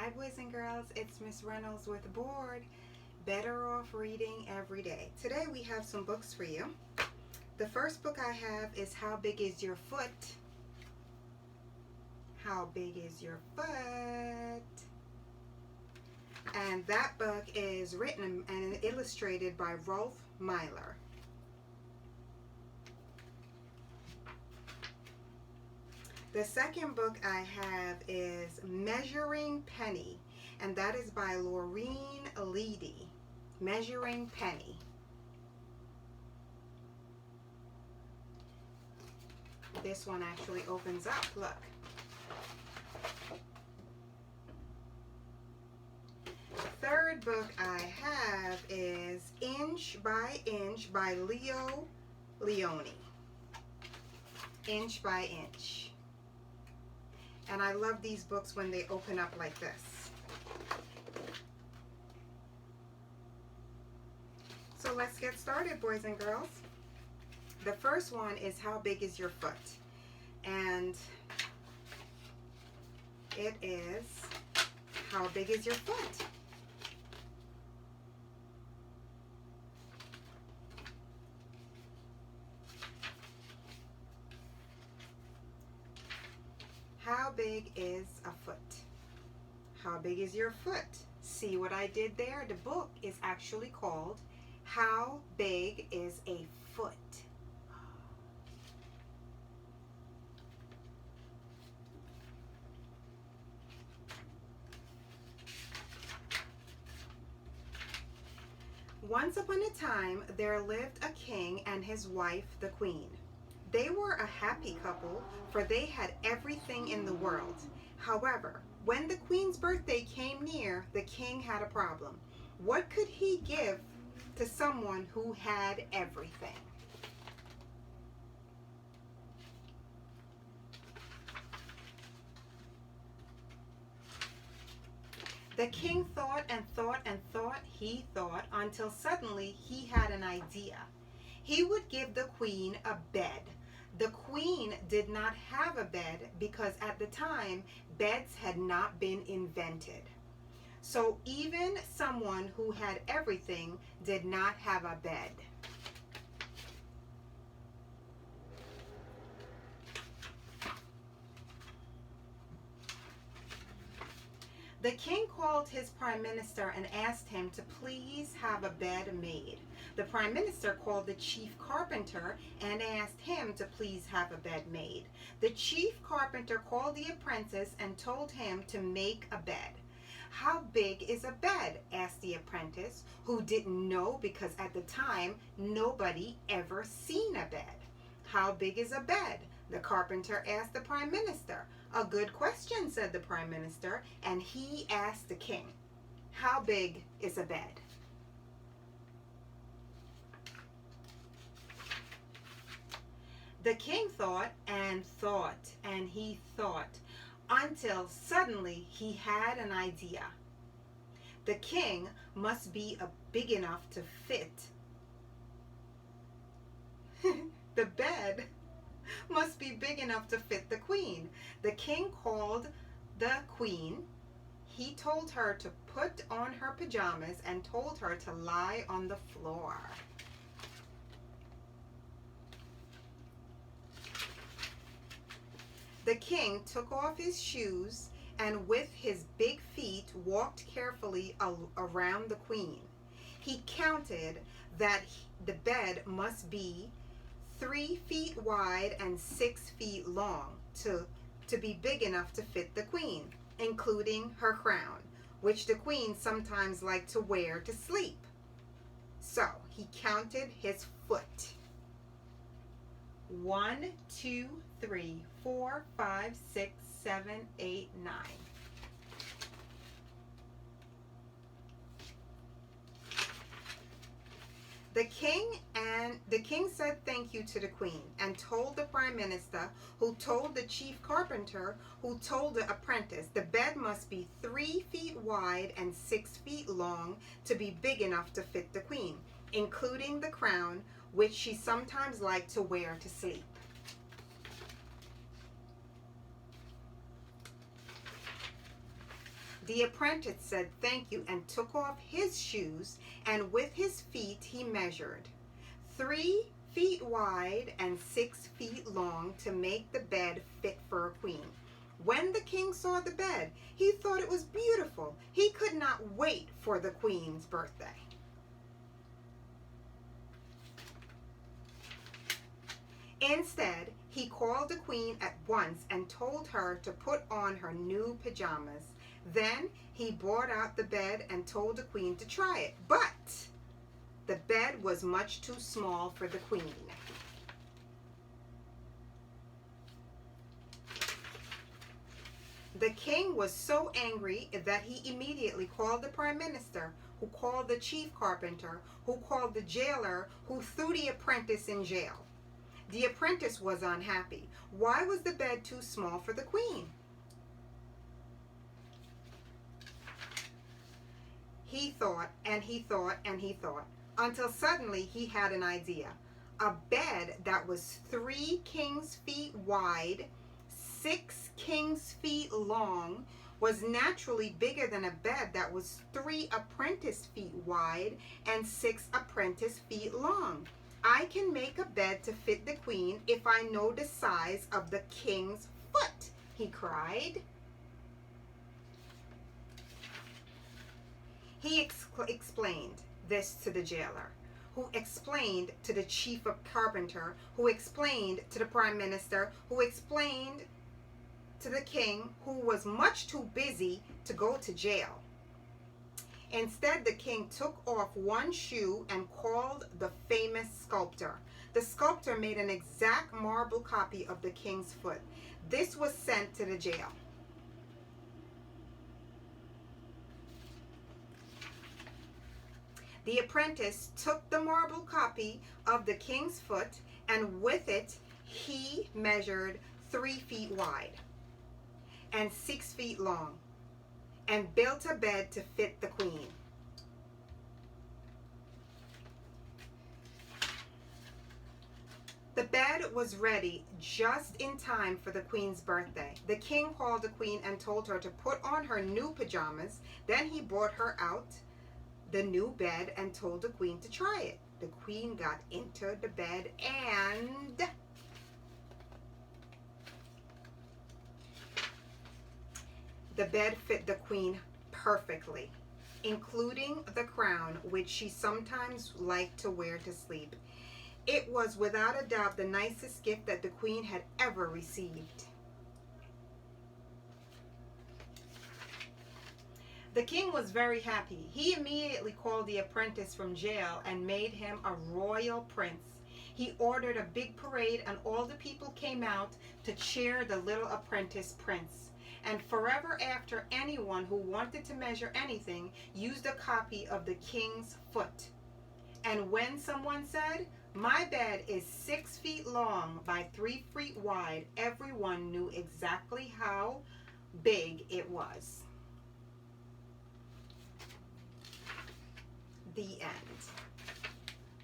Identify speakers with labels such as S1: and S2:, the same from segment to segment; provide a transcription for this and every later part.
S1: Hi boys and girls, it's Miss Reynolds with B.O.R.E.D. Better Off Reading Every Day. Today we have some books for you. The first book I have is How Big Is Your Foot? How Big Is Your Foot? And that book is written and illustrated by Rolf Myler. The second book I have is Measuring Penny, and that is by Linetti. Measuring Penny. This one actually opens up, look. The third book I have is Inch by Inch by Linetti. Inch by Inch. And I love these books when they open up like this. So let's get started, boys and girls. The first one is How Big Is Your Foot? And it is How Big Is Your Foot? How big is a foot? How big is your foot? See what I did there? The book is actually called How Big is a Foot? Once upon a time, there lived a king and his wife, the queen. They were a happy couple, for they had everything in the world. However, when the queen's birthday came near, the king had a problem. What could he give to someone who had everything? The king thought and thought and thought, he thought, until suddenly he had an idea. He would give the queen a bed. The queen did not have a bed because at the time, beds had not been invented. So even someone who had everything did not have a bed. The king called his prime minister and asked him to please have a bed made. The prime minister called the chief carpenter and asked him to please have a bed made. The chief carpenter called the apprentice and told him to make a bed. How big is a bed? Asked the apprentice, who didn't know because at the time nobody ever seen a bed. How big is a bed? The carpenter asked the prime minister. A good question, said the prime minister, and he asked the king, how big is a bed? The king thought and thought and he thought until suddenly he had an idea. The king must be big enough to fit. The bed must be big enough to fit the queen. The king called the queen. He told her to put on her pajamas and told her to lie on the floor. The king took off his shoes and with his big feet walked carefully around the queen. He counted that the bed must be 3 feet wide and 6 feet long to be big enough to fit the queen, including her crown, which the queen sometimes liked to wear to sleep. So he counted his foot. 1, 2, 3, 4, 5, 6, 7, 8, 9. The king said thank you to the queen and told the prime minister, who told the chief carpenter, who told the apprentice, the bed must be 3 feet wide and 6 feet long to be big enough to fit the queen, including the crown, which she sometimes liked to wear to sleep. The apprentice said thank you and took off his shoes, and with his feet he measured 3 feet wide and 6 feet long to make the bed fit for a queen. When the king saw the bed, he thought it was beautiful. He could not wait for the queen's birthday. Instead, he called the queen at once and told her to put on her new pajamas. Then he brought out the bed and told the queen to try it. But the bed was much too small for the queen. The king was so angry that he immediately called the prime minister, who called the chief carpenter, who called the jailer, who threw the apprentice in jail. The apprentice was unhappy. Why was the bed too small for the queen? He thought and he thought and he thought, until suddenly he had an idea. A bed that was 3 king's feet wide, 6 king's feet long, was naturally bigger than a bed that was 3 apprentice feet wide and 6 apprentice feet long. I can make a bed to fit the queen if I know the size of the king's foot, he cried. He explained this to the jailer, who explained to the chief carpenter, who explained to the prime minister, who explained to the king, who was much too busy to go to jail. Instead, the king took off one shoe and called the famous sculptor. The sculptor made an exact marble copy of the king's foot. This was sent to the jail. The apprentice took the marble copy of the king's foot, and with it he measured 3 feet wide and 6 feet long, and built a bed to fit the queen. The bed was ready just in time for the queen's birthday. The king called the queen and told her to put on her new pajamas. Then he brought her out the new bed and told the queen to try it. The queen got into the bed and the bed fit the queen perfectly, including the crown, which she sometimes liked to wear to sleep. It was without a doubt the nicest gift that the queen had ever received. The king was very happy. He immediately called the apprentice from jail and made him a royal prince. He ordered a big parade, and all the people came out to cheer the little apprentice prince. And forever after, anyone who wanted to measure anything used a copy of the king's foot. And when someone said, "My bed is 6 feet long by 3 feet wide," everyone knew exactly how big it was. The end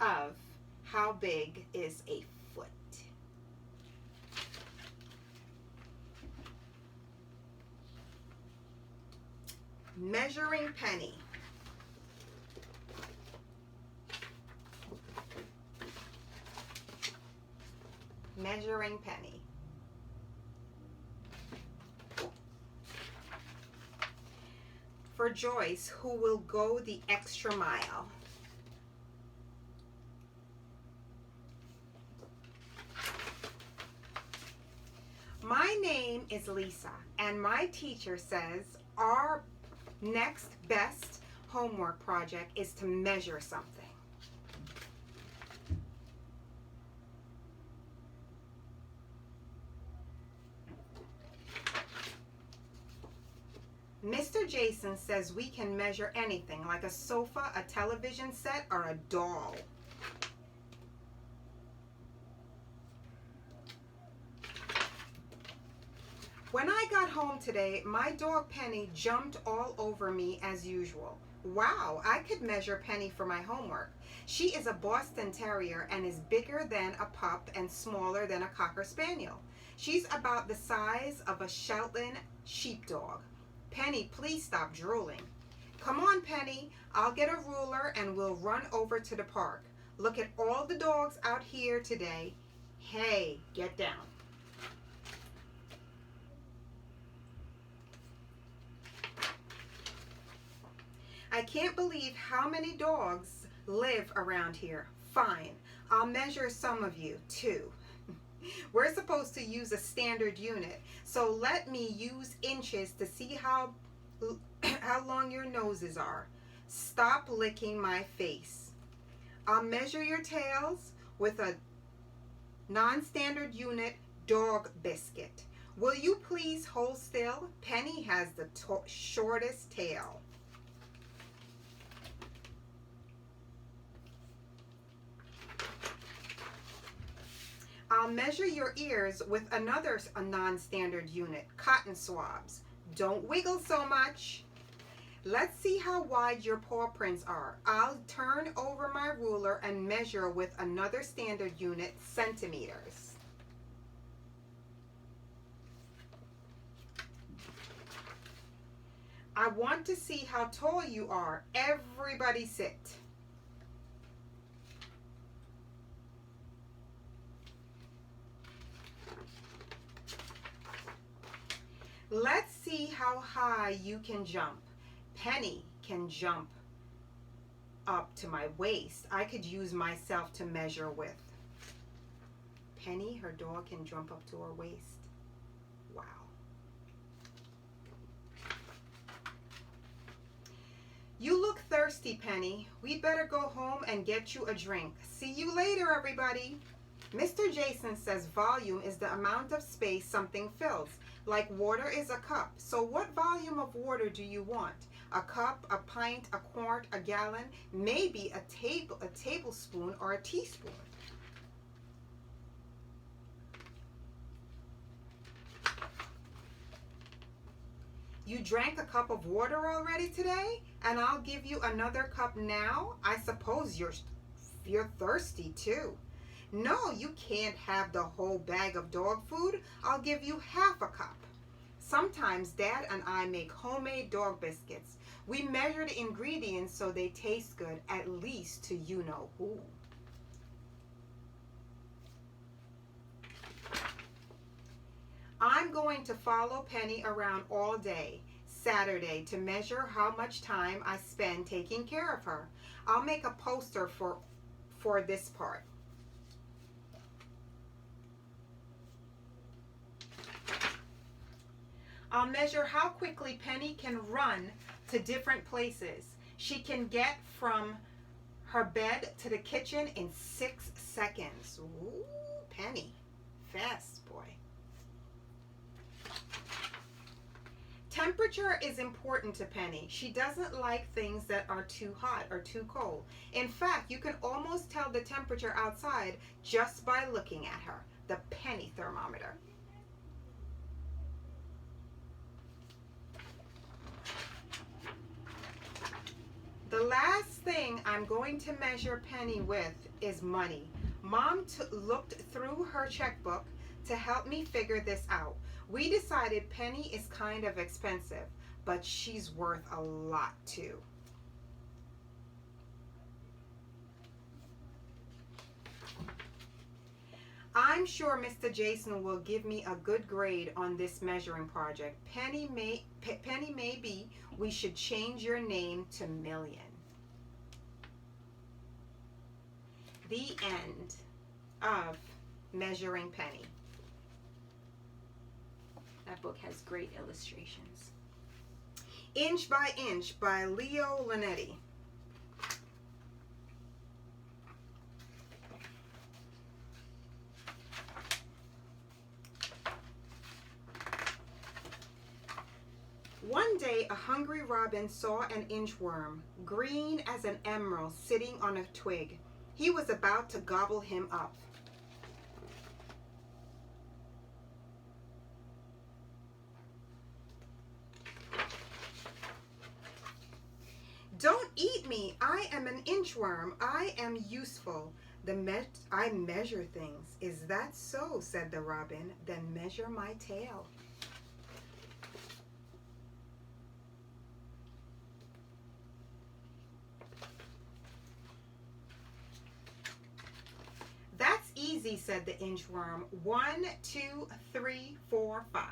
S1: of How Big is a Foot? Measuring penny. Measuring penny. For Joyce, who will go the extra mile. My name is Lisa, and my teacher says our next best homework project is to measure something. Mr. Jason says we can measure anything, like a sofa, a television set, or a doll. When I got home today, my dog Penny jumped all over me as usual. Wow, I could measure Penny for my homework. She is a Boston Terrier and is bigger than a pup and smaller than a Cocker Spaniel. She's about the size of a Shetland sheepdog. Penny, please stop drooling. Come on, Penny. I'll get a ruler and we'll run over to the park. Look at all the dogs out here today. Hey, get down. I can't believe how many dogs live around here. Fine, I'll measure some of you, too. We're supposed to use a standard unit, so let me use inches to see how long your noses are. Stop licking my face. I'll measure your tails with a non-standard unit dog biscuit. Will you please hold still? Penny has the shortest tail. I'll measure your ears with another non-standard unit, cotton swabs. Don't wiggle so much. Let's see how wide your paw prints are. I'll turn over my ruler and measure with another standard unit, centimeters. I want to see how tall you are. Everybody sit. Let's see how high you can jump. Penny can jump up to my waist. I could use myself to measure with. Penny, her dog, can jump up to her waist. Wow. You look thirsty, Penny. We'd better go home and get you a drink. See you later, everybody. Mr. Jason says volume is the amount of space something fills. Like water is a cup. So what volume of water do you want? A cup, a pint, a quart, a gallon, maybe a tablespoon or a teaspoon. You drank a cup of water already today, and I'll give you another cup now? I suppose you're thirsty too. No, you can't have the whole bag of dog food. I'll give you half a cup. Sometimes Dad and I make homemade dog biscuits. We measure the ingredients so they taste good, at least to you know who. I'm going to follow Penny around all day, Saturday, to measure how much time I spend taking care of her. I'll make a poster for this part. I'll measure how quickly Penny can run to different places. She can get from her bed to the kitchen in 6 seconds. Ooh, Penny, fast boy. Temperature is important to Penny. She doesn't like things that are too hot or too cold. In fact, you can almost tell the temperature outside just by looking at her, the Penny thermometer. The last thing I'm going to measure Penny with is money. Mom looked through her checkbook to help me figure this out. We decided Penny is kind of expensive, but she's worth a lot too. I'm sure Mr. Jason will give me a good grade on this measuring project. Penny, maybe we should change your name to Million. The end of Measuring Penny. That book has great illustrations. Inch by Inch by Linetti. One day, a hungry robin saw an inchworm, green as an emerald, sitting on a twig. He was about to gobble him up. Don't eat me. I am an inchworm. I am useful. I measure things. Is that so? Said the robin. Then measure my tail. easy, said the inchworm. 1, 2, 3, 4, 5.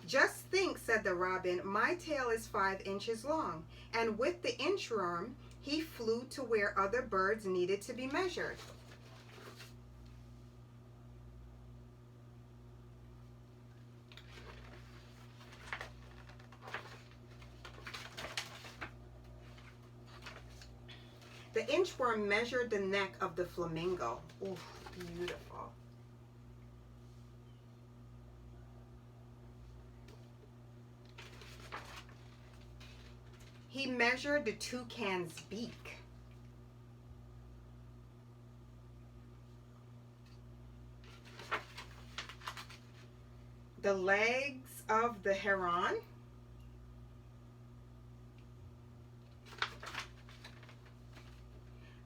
S1: Just think, said the robin, my tail is 5 inches long. And with the inchworm, he flew to where other birds needed to be measured. The inchworm measured the neck of the flamingo. Ooh, beautiful. He measured the toucan's beak. The legs of the heron.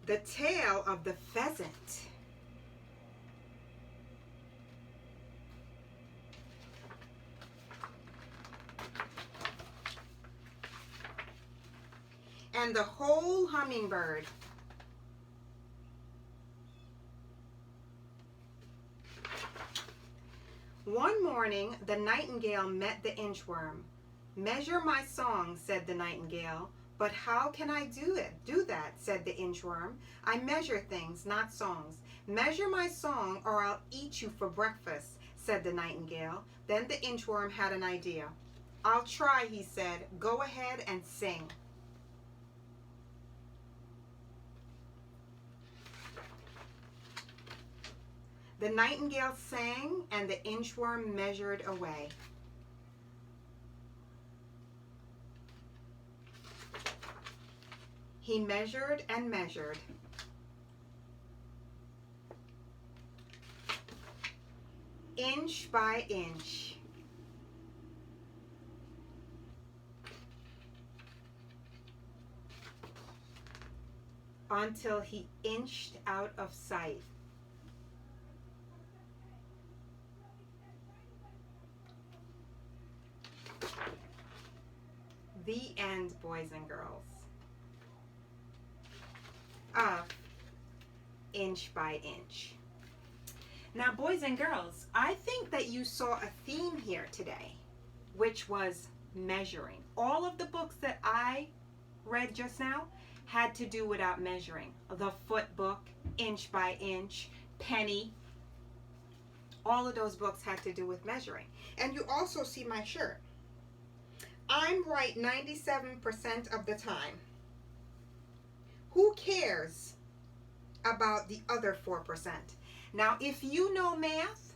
S1: The tail of the pheasant. And the whole hummingbird. One morning, the nightingale met the inchworm. Measure my song, said the nightingale. But how can I do that, said the inchworm. I measure things, not songs. Measure my song or I'll eat you for breakfast, said the nightingale. Then the inchworm had an idea. I'll try, he said. Go ahead and sing. The nightingale sang and the inchworm measured away. He measured and measured. Inch by inch. Until he inched out of sight. The end, boys and girls, of Inch by Inch. Now, boys and girls, I think that you saw a theme here today, which was measuring. All of the books that I read just now had to do without measuring. The Foot Book, Inch by Inch, Penny, all of those books had to do with measuring. And you also see my shirt. I'm right 97% of the time. Who cares about the other 4%? Now, if you know math,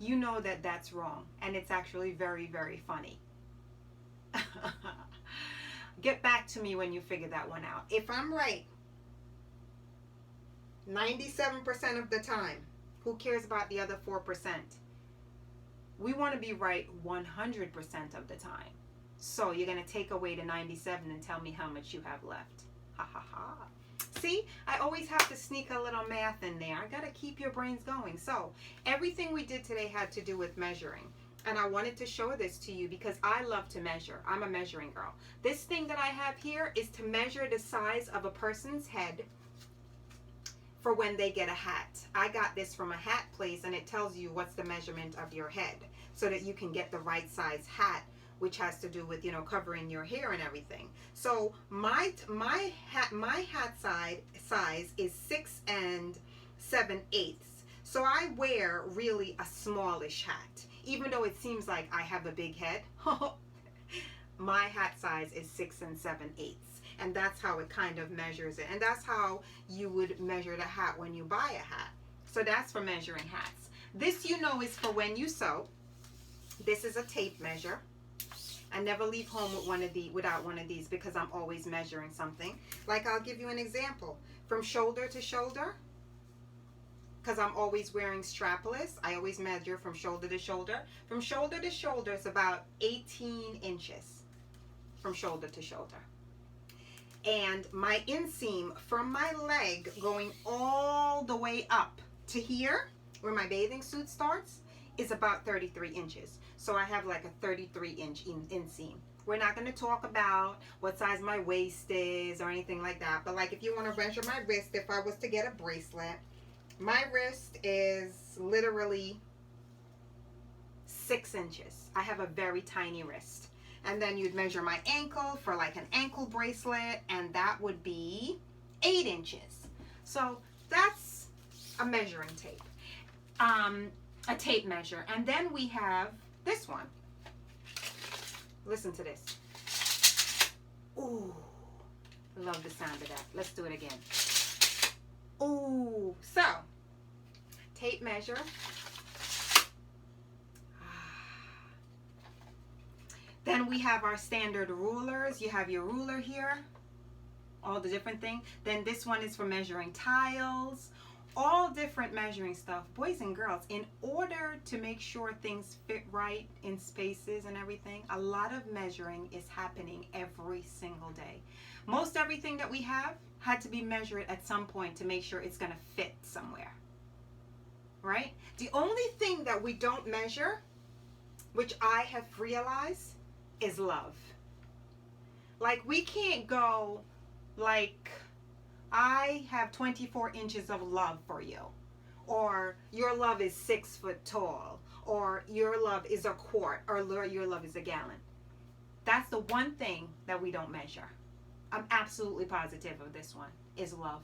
S1: you know that that's wrong. And it's actually very, very funny. Get back to me when you figure that one out. If I'm right 97% of the time, who cares about the other 4%? We want to be right 100% of the time. So you're going to take away the 97 and tell me how much you have left. Ha ha ha. See, I always have to sneak a little math in there. I got to keep your brains going. So everything we did today had to do with measuring. And I wanted to show this to you because I love to measure. I'm a measuring girl. This thing that I have here is to measure the size of a person's head for when they get a hat. I got this from a hat place and it tells you what's the measurement of your head so that you can get the right size hat, which has to do with, you know, covering your hair and everything. So my hat size is 6 7/8. So I wear really a smallish hat, even though it seems like I have a big head. My hat size is 6 7/8, and that's how it kind of measures it. And that's how you would measure the hat when you buy a hat. So that's for measuring hats. This, you know, is for when you sew. This is a tape measure. I never leave home with without one of these because I'm always measuring something. Like, I'll give you an example. From shoulder to shoulder, because I'm always wearing strapless, I always measure from shoulder to shoulder. From shoulder to shoulder is about 18 inches from shoulder to shoulder. And my inseam from my leg going all the way up to here, where my bathing suit starts, is about 33 inches. So I have like a 33-inch inseam, We're not going to talk about what size my waist is or anything like that. But like if you want to measure my wrist, if I was to get a bracelet, my wrist is literally 6 inches. I have a very tiny wrist. And then you'd measure my ankle for like an ankle bracelet, and that would be 8 inches. So that's a measuring tape, a tape measure. And then we have this one. Listen to this. Ooh, love the sound of that. Let's do it again. Ooh, so tape measure. Then we have our standard rulers. You have your ruler here, all the different things. Then this one is for measuring tiles, all different measuring stuff. Boys and girls, in order to make sure things fit right in spaces and everything, a lot of measuring is happening every single day. Most everything that we have had to be measured at some point to make sure it's going to fit somewhere, right? The only thing that we don't measure, which I have realized, is love. Like we can't go like, I have 24 inches of love for you, or your love is 6 foot tall, or your love is a quart, or your love is a gallon. That's the one thing that we don't measure. I'm absolutely positive of this one, is love.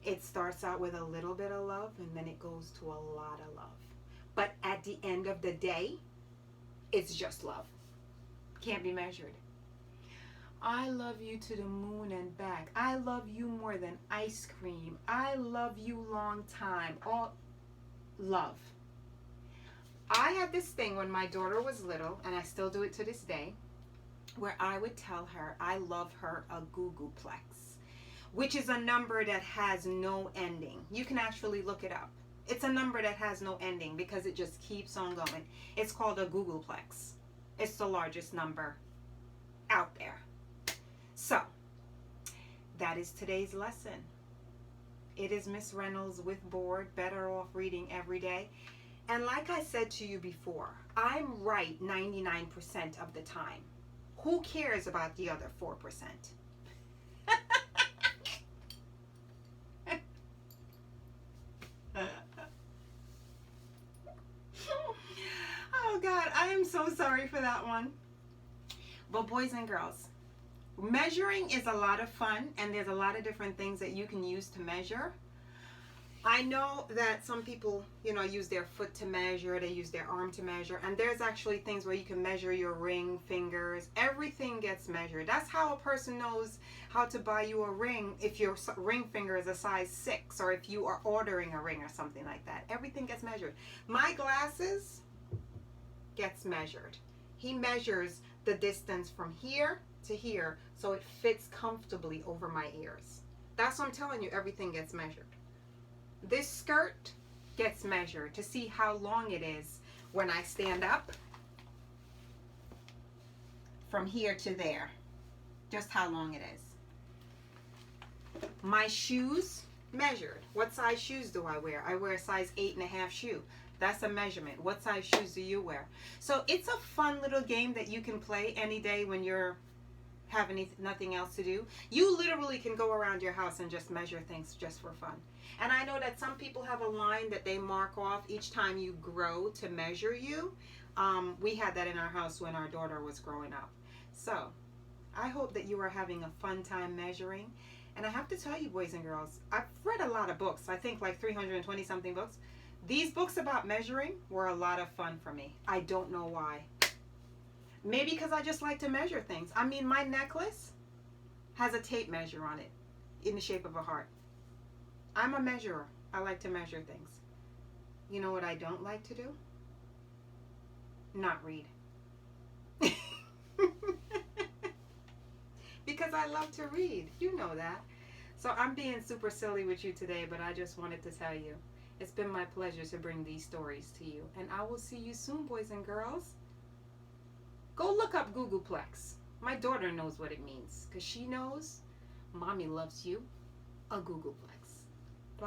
S1: It starts out with a little bit of love and then it goes to a lot of love. But at the end of the day, it's just love. Can't be measured. I love you to the moon and back. I love you more than ice cream. I love you long time. All love. I had this thing when my daughter was little, and I still do it to this day, where I would tell her I love her a googolplex, which is a number that has no ending. You can actually look it up. It's a number that has no ending because it just keeps on going. It's called a googolplex. It's the largest number out there. So, that is today's lesson. It is Miss Reynolds with B.O.R.E.D, Better Off Reading Every Day. And like I said to you before, I'm right 99% of the time. Who cares about the other 4%? Oh God, I am so sorry for that one. But boys and girls, measuring is a lot of fun, and there's a lot of different things that you can use to measure. I know that some people, use their foot to measure, they use their arm to measure, and there's actually things where you can measure your ring fingers. Everything gets measured. That's how a person knows how to buy you a ring if your ring finger is a size 6, or if you are ordering a ring or something like that. Everything gets measured. My glasses gets measured. He measures the distance from here to here so it fits comfortably over my ears. That's what I'm telling you, everything gets measured. This skirt gets measured to see how long it is when I stand up from here to there, just how long it is. My shoes measured. What size shoes do I wear? I wear a size 8.5 shoe. That's a measurement. What size shoes do you wear? So it's a fun little game that you can play any day when you're having nothing else to do. You literally can go around your house and just measure things just for fun. And I know that some people have a line that they mark off each time you grow to measure you. We had that in our house when our daughter was growing up. So I hope that you are having a fun time measuring. And I have to tell you, boys and girls, I've read a lot of books. I think like 320 something books. These books about measuring were a lot of fun for me. I don't know why. Maybe because I just like to measure things. I mean, my necklace has a tape measure on it in the shape of a heart. I'm a measurer. I like to measure things. You know what I don't like to do? Not read. Because I love to read. You know that. So I'm being super silly with you today, but I just wanted to tell you. It's been my pleasure to bring these stories to you. And I will see you soon, boys and girls. Go look up googolplex. My daughter knows what it means because she knows Mommy loves you a googolplex.